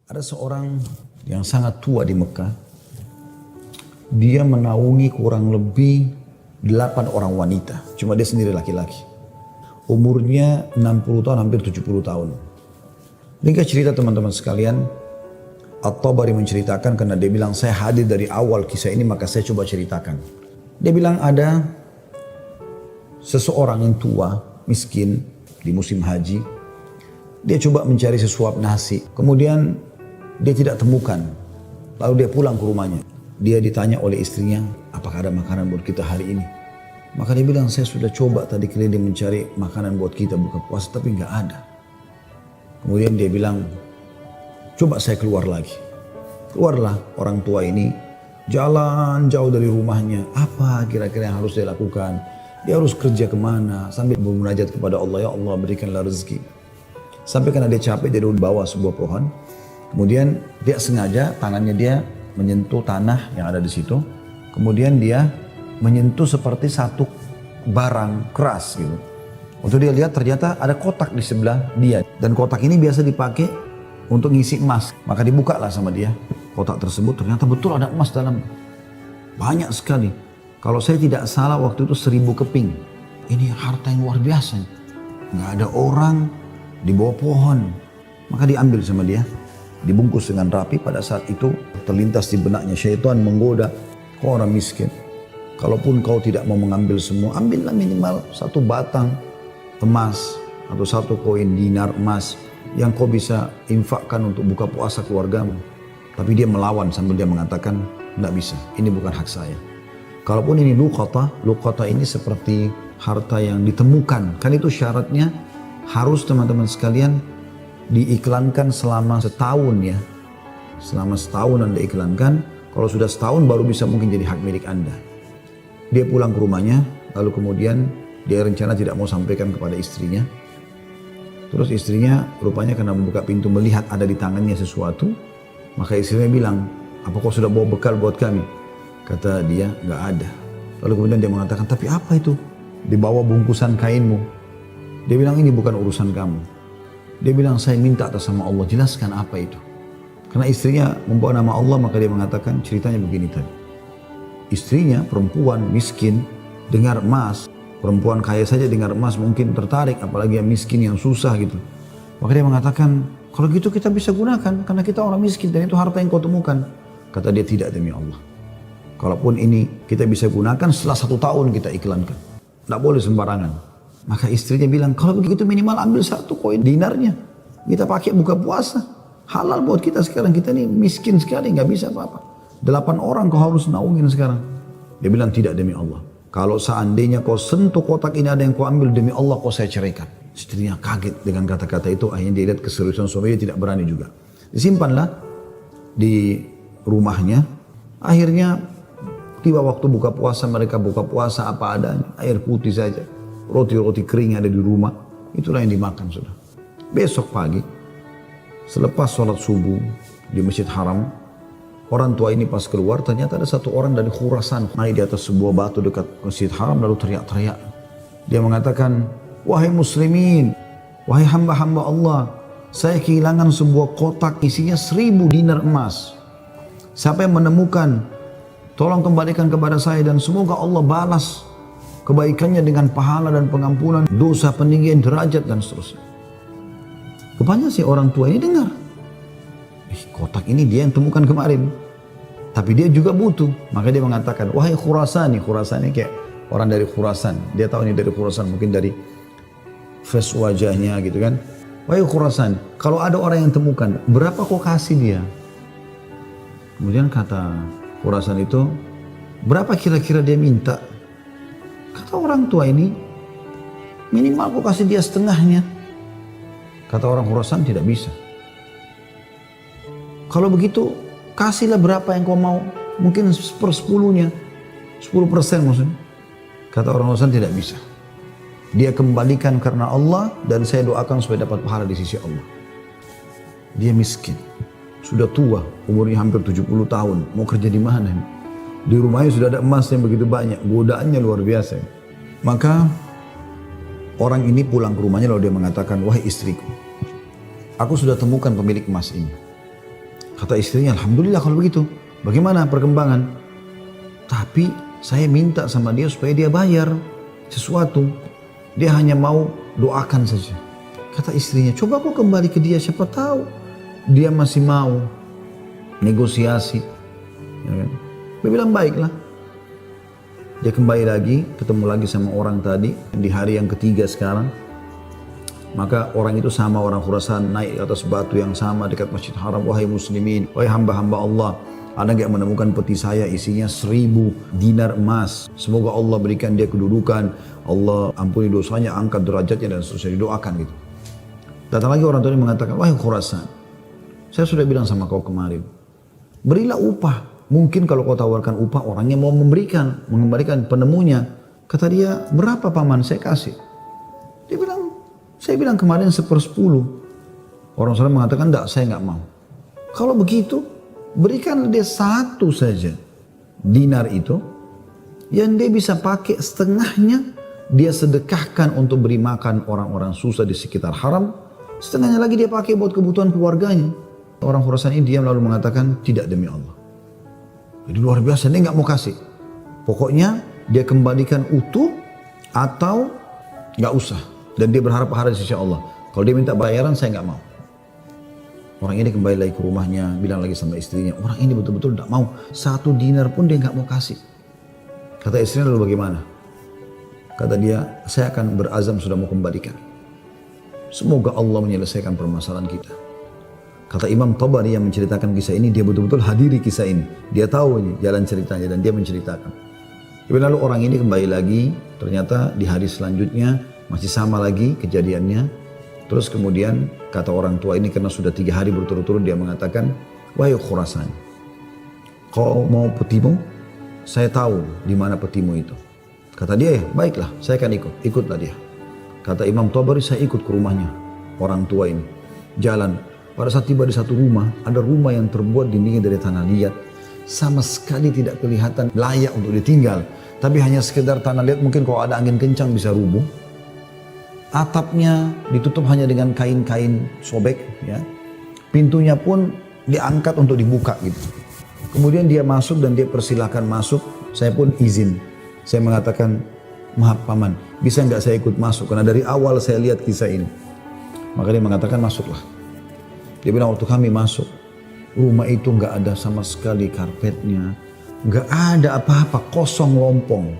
Ada seorang yang sangat tua di Mekah. Dia menaungi kurang lebih 8 orang wanita. Cuma dia sendiri laki-laki. Umurnya 60 tahun, hampir 70 tahun. Ringkas cerita teman-teman sekalian. At-Tabari menceritakan karena dia bilang saya hadir dari awal kisah ini maka saya coba ceritakan. Dia bilang ada seseorang yang tua, miskin di musim haji. Dia coba mencari sesuap nasi. Kemudian dia tidak temukan. Lalu dia pulang ke rumahnya. Dia ditanya oleh istrinya, apakah ada makanan buat kita hari ini? Maka dia bilang, saya sudah coba tadi keliling mencari makanan buat kita buka puasa, tapi nggak ada. Kemudian dia bilang, coba saya keluar lagi. Keluarlah orang tua ini, jalan jauh dari rumahnya. Apa kira-kira yang harus dia lakukan? Dia harus kerja kemana? Sambil bermunajat kepada Allah, ya Allah berikanlah rezeki. Sampai karena dia capek, dia duduk di bawah sebuah pohon. Kemudian dia sengaja tangannya dia menyentuh tanah yang ada di situ. Kemudian dia menyentuh seperti satu barang keras gitu. Untuk dia lihat ternyata ada kotak di sebelah dia. Dan kotak ini biasa dipakai untuk ngisi emas. Maka dibukalah sama dia kotak tersebut. Ternyata betul ada emas dalam. Banyak sekali. Kalau saya tidak salah waktu itu 1000 keping. Ini harta yang luar biasa. Nggak ada orang di bawah pohon. Maka diambil sama dia. Dibungkus dengan rapi. Pada saat itu terlintas di benaknya syaitan menggoda, kau orang miskin, kalaupun kau tidak mau mengambil semua, ambillah minimal 1 batang emas atau 1 koin dinar emas yang kau bisa infakkan untuk buka puasa keluargamu. Tapi dia melawan sambil dia mengatakan, tidak bisa, ini bukan hak saya. Kalaupun ini luqata ini seperti harta yang ditemukan, kan itu syaratnya harus teman-teman sekalian diiklankan selama setahun ya. Selama setahun Anda iklankan, kalau sudah setahun baru bisa mungkin jadi hak milik Anda. Dia pulang ke rumahnya, lalu kemudian dia rencana tidak mau sampaikan kepada istrinya. Terus istrinya rupanya karena membuka pintu melihat ada di tangannya sesuatu, maka istrinya bilang, apa kau sudah bawa bekal buat kami? Kata dia, nggak ada. Lalu kemudian dia mengatakan, tapi apa itu? Di bawah bungkusan kainmu. Dia bilang, ini bukan urusan kamu. Dia bilang, saya minta atas sama Allah, jelaskan apa itu. Karena istrinya membawa nama Allah, maka dia mengatakan ceritanya begini tadi. Istrinya perempuan miskin dengar emas, perempuan kaya saja dengar emas mungkin tertarik, apalagi yang miskin yang susah gitu. Maka dia mengatakan, kalau gitu kita bisa gunakan karena kita orang miskin dan itu harta yang kau temukan. Kata dia, tidak demi Allah. Kalaupun ini kita bisa gunakan setelah 1 tahun kita iklankan. Tidak boleh sembarangan. Maka istrinya bilang, kalau begitu minimal ambil 1 koin dinarnya. Kita pakai buka puasa. Halal buat kita sekarang, kita ini miskin sekali, nggak bisa apa-apa. 8 orang kau harus naungin sekarang. Dia bilang, tidak demi Allah. Kalau seandainya kau sentuh kotak ini ada yang kau ambil, demi Allah kau saya ceraikan. Istrinya kaget dengan kata-kata itu, akhirnya dia lihat keseriusan suaminya, tidak berani juga. Disimpanlah di rumahnya. Akhirnya tiba waktu buka puasa, mereka buka puasa apa adanya, air putih saja. Roti-roti kering ada di rumah, itulah yang dimakan sudah. Besok pagi, selepas sholat subuh di Masjid Haram, orang tua ini pas keluar, ternyata ada 1 orang dari Khurasan naik di atas sebuah batu dekat Masjid Haram lalu teriak-teriak. Dia mengatakan, wahai muslimin, wahai hamba-hamba Allah, saya kehilangan sebuah kotak isinya 1000 dinar emas. Siapa yang menemukan, tolong kembalikan kepada saya dan semoga Allah balas kebaikannya dengan pahala dan pengampunan dosa, peninggian derajat dan seterusnya. Kebanyakan sih orang tua ini dengar, kotak ini dia yang temukan kemarin, tapi dia juga butuh. Maka dia mengatakan, wahai Khurasani, Khurasani kayak orang dari Khurasan. Dia tahu ini dari Khurasan, mungkin dari face wajahnya gitu kan. Wahai Khurasan, kalau ada orang yang temukan, berapa kau kasih dia? Kemudian kata Khurasan itu, berapa kira-kira dia minta? Kata orang tua ini, minimal kau kasih dia setengahnya. Kata orang Khurasan, tidak bisa. Kalau begitu, kasihlah berapa yang kau mau. Mungkin 1/10-nya. 10% maksudnya. Kata orang Khurasan, tidak bisa. Dia kembalikan karena Allah dan saya doakan supaya dapat pahala di sisi Allah. Dia miskin. Sudah tua, umurnya hampir 70 tahun. Mau kerja di mana? Di rumahnya sudah ada emas yang begitu banyak. Godaannya luar biasa. Maka orang ini pulang ke rumahnya lalu dia mengatakan, wahai istriku, aku sudah temukan pemilik emas ini. Kata istrinya, alhamdulillah kalau begitu. Bagaimana perkembangan? Tapi saya minta sama dia supaya dia bayar sesuatu. Dia hanya mau doakan saja. Kata istrinya, coba kau kembali ke dia, siapa tahu dia masih mau negosiasi. Ya kan? Dia bilang baiklah. Dia kembali lagi, ketemu lagi sama orang tadi di hari yang ketiga sekarang. Maka orang itu sama orang Khurasan naik ke atas batu yang sama dekat Masjid Haram. Wahai muslimin, wahai hamba-hamba Allah, ada nggak menemukan peti saya isinya 1000 dinar emas. Semoga Allah berikan dia kedudukan, Allah ampuni dosanya, angkat derajatnya dan seterusnya, didoakan gitu. Datang lagi orang tadi mengatakan, wahai Khurasan, saya sudah bilang sama kau kemarin, berilah upah. Mungkin kalau kau tawarkan upah, orangnya mau mengembalikan penemunya. Kata dia, berapa paman, saya kasih. Dia bilang, saya bilang kemarin 1/10. Orang sana mengatakan, enggak, saya enggak mau. Kalau begitu, berikan dia 1 saja dinar itu, yang dia bisa pakai setengahnya, dia sedekahkan untuk beri makan orang-orang susah di sekitar haram, setengahnya lagi dia pakai buat kebutuhan keluarganya. Orang Khurasan ini diam lalu mengatakan, tidak demi Allah. Jadi luar biasa, dia enggak mau kasih. Pokoknya dia kembalikan utuh atau enggak usah. Dan dia berharap pahala di sisi Allah. Kalau dia minta bayaran, saya nggak mau. Orang ini kembali lagi ke rumahnya, bilang lagi sama istrinya, orang ini betul-betul tidak mau. 1 dinar pun dia nggak mau kasih. Kata istrinya, lalu bagaimana? Kata dia, saya akan berazam sudah mau kembalikan. Semoga Allah menyelesaikan permasalahan kita. Kata Imam Tabari yang menceritakan kisah ini, dia betul-betul hadiri kisah ini. Dia tahu ini jalan ceritanya dan dia menceritakan. Lalu orang ini kembali lagi, ternyata di hari selanjutnya, masih sama lagi kejadiannya. Terus kemudian kata orang tua ini karena sudah 3 hari berturut-turut dia mengatakan, wahai Khurasan, kau mau petimu? Saya tahu di mana petimu itu. Kata dia, ya baiklah, saya akan ikut. Ikutlah dia. Kata Imam Tabari, saya ikut ke rumahnya orang tua ini. Jalan. Pada saat tiba di satu rumah, ada rumah yang terbuat dindingnya dari tanah liat. Sama sekali tidak kelihatan layak untuk ditinggal. Tapi hanya sekedar tanah liat, mungkin kalau ada angin kencang bisa rubuh. Atapnya ditutup hanya dengan kain-kain sobek, ya. Pintunya pun diangkat untuk dibuka gitu. Kemudian dia masuk dan dia persilahkan masuk. Saya pun izin. Saya mengatakan, maaf paman, bisa nggak saya ikut masuk? Karena dari awal saya lihat kisah ini. Maka dia mengatakan masuklah. Dia bilang waktu kami masuk, rumah itu nggak ada sama sekali karpetnya, nggak ada apa-apa, kosong lompong.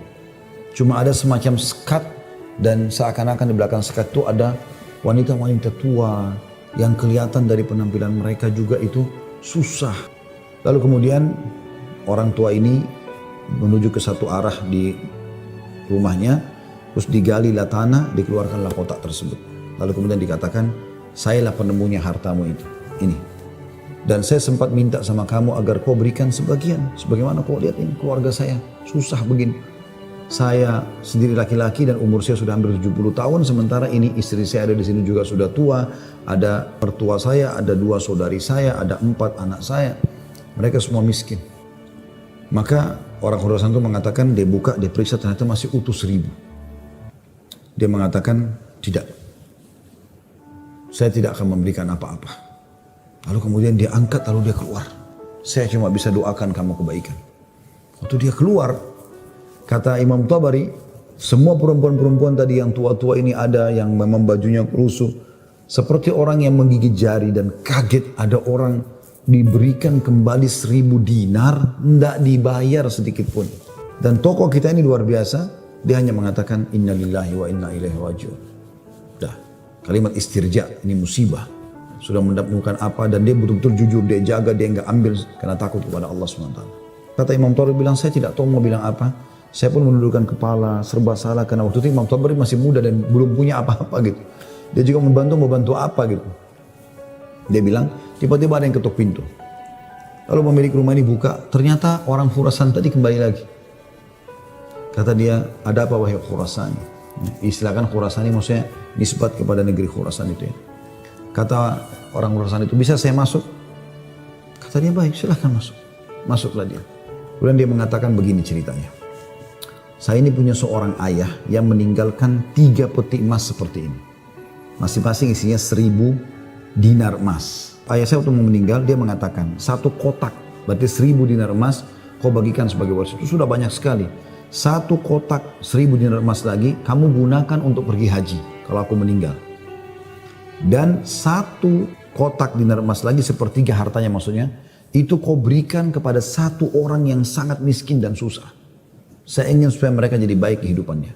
Cuma ada semacam sekat. Dan seakan-akan di belakang sekat itu ada wanita-wanita tua yang kelihatan dari penampilan mereka juga itu susah. Lalu kemudian orang tua ini menuju ke satu arah di rumahnya, terus digalilah tanah, dikeluarkanlah kotak tersebut. Lalu kemudian dikatakan, sayalah penemunya hartamu itu, ini. Dan saya sempat minta sama kamu agar kau berikan sebagian. Sebagaimana kau lihat ini keluarga saya susah begini. Saya sendiri laki-laki dan umur saya sudah hampir 70 tahun. Sementara ini istri saya ada di sini juga sudah tua. Ada mertua saya, ada 2 saudari saya, ada 4 anak saya. Mereka semua miskin. Maka orang Khurasan itu mengatakan, dia buka, dia periksa ternyata masih utuh 1000. Dia mengatakan, tidak. Saya tidak akan memberikan apa-apa. Lalu kemudian dia angkat, lalu dia keluar. Saya cuma bisa doakan kamu kebaikan. Waktu dia keluar, kata Imam Tabari, semua perempuan-perempuan tadi yang tua-tua ini ada yang memang bajunya lusuh. Seperti orang yang menggigit jari dan kaget ada orang diberikan kembali 1000 dinar, tidak dibayar sedikit pun. Dan tokoh kita ini luar biasa, dia hanya mengatakan innalillahi wa inna ilaihi rajiun. Dah, kalimat istirja, ini musibah. Sudah mendapatkan apa dan dia betul-betul jujur, dia jaga, dia enggak ambil karena takut kepada Allah SWT. Kata Imam Tabari bilang, saya tidak tahu mau bilang apa. Saya pun menundukkan kepala, serba salah karena waktu itu Imam Tabari masih muda dan belum punya apa-apa gitu. Dia juga mau bantu apa gitu. Dia bilang, tiba-tiba ada yang ketuk pintu. Lalu pemilik rumah ini buka, ternyata orang Khurasan tadi kembali lagi. Kata dia, ada apa wahai Khurasan? Istilahkan Khurasan ini maksudnya nisbat kepada negeri Khurasan itu ya. Kata orang Khurasan itu, bisa saya masuk? Kata dia, baik silahkan masuk. Masuklah dia. Kemudian dia mengatakan begini ceritanya. Saya ini punya seorang ayah yang meninggalkan 3 peti emas seperti ini. Masing-masing isinya 1000 dinar emas. Ayah saya waktu mau meninggal, dia mengatakan, 1 kotak, berarti 1000 dinar emas, kau bagikan sebagai warisan. Itu sudah banyak sekali. 1 kotak 1000 dinar emas lagi, kamu gunakan untuk pergi haji, kalau aku meninggal. Dan 1 kotak dinar emas lagi, sepertiga hartanya maksudnya, itu kau berikan kepada 1 orang yang sangat miskin dan susah. Saya ingin supaya mereka jadi baik kehidupannya.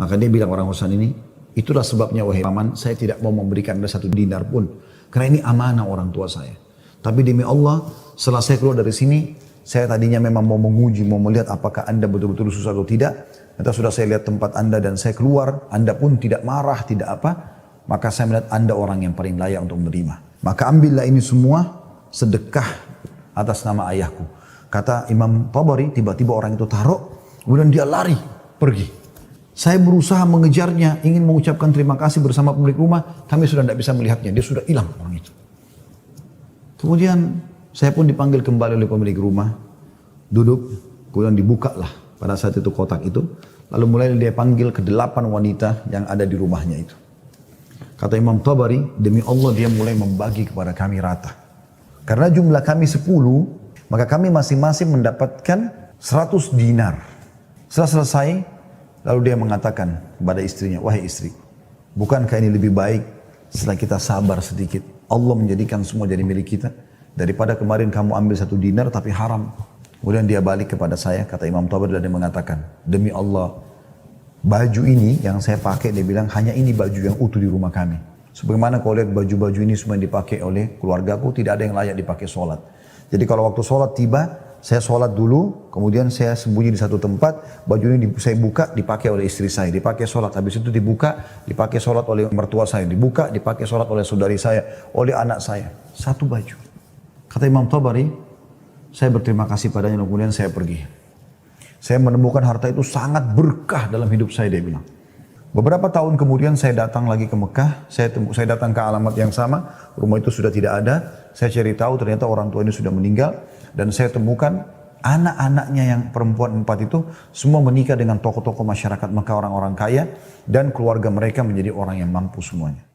Maka dia bilang orang Husain ini, itulah sebabnya wahai paman, saya tidak mau memberikan Anda 1 dinar pun. Karena ini amanah orang tua saya. Tapi demi Allah, setelah saya keluar dari sini, saya tadinya memang mau menguji, mau melihat apakah Anda betul-betul susah atau tidak. Ternyata sudah saya lihat tempat Anda dan saya keluar, Anda pun tidak marah, tidak apa. Maka saya melihat Anda orang yang paling layak untuk menerima. Maka ambillah ini semua sedekah atas nama ayahku. Kata Imam Tabari, tiba-tiba orang itu taruh, kemudian dia lari, pergi. Saya berusaha mengejarnya, ingin mengucapkan terima kasih bersama pemilik rumah, kami sudah tidak bisa melihatnya, dia sudah hilang orang itu. Kemudian saya pun dipanggil kembali oleh pemilik rumah, duduk, kemudian dibukalah pada saat itu kotak itu, lalu mulai dia panggil ke-8 wanita yang ada di rumahnya itu. Kata Imam Tabari, demi Allah dia mulai membagi kepada kami rata. Karena jumlah kami 10, maka kami masing-masing mendapatkan 100 dinar. Setelah selesai, lalu dia mengatakan kepada istrinya, wahai istri, bukankah ini lebih baik setelah kita sabar sedikit, Allah menjadikan semua jadi milik kita, daripada kemarin kamu ambil 1 dinar tapi haram. Kemudian dia balik kepada saya, kata Imam Tabari, dan dia mengatakan, demi Allah, baju ini yang saya pakai, dia bilang, hanya ini baju yang utuh di rumah kami. Sebagaimana kau lihat baju-baju ini semua yang dipakai oleh keluargaku, tidak ada yang layak dipakai sholat. Jadi kalau waktu sholat tiba, saya sholat dulu, kemudian saya sembunyi di satu tempat, baju ini saya buka, dipakai oleh istri saya, dipakai sholat, habis itu dibuka, dipakai sholat oleh mertua saya, dibuka, dipakai sholat oleh saudari saya, oleh anak saya. 1 baju. Kata Imam Tabari, saya berterima kasih padanya, kemudian saya pergi. Saya menemukan harta itu sangat berkah dalam hidup saya, dia bilang. Beberapa tahun kemudian saya datang lagi ke Mekah, saya datang ke alamat yang sama, rumah itu sudah tidak ada, saya cari tahu ternyata orang tua ini sudah meninggal, dan saya temukan anak-anaknya yang perempuan 4 itu semua menikah dengan tokoh-tokoh masyarakat Mekah, orang-orang kaya, dan keluarga mereka menjadi orang yang mampu semuanya.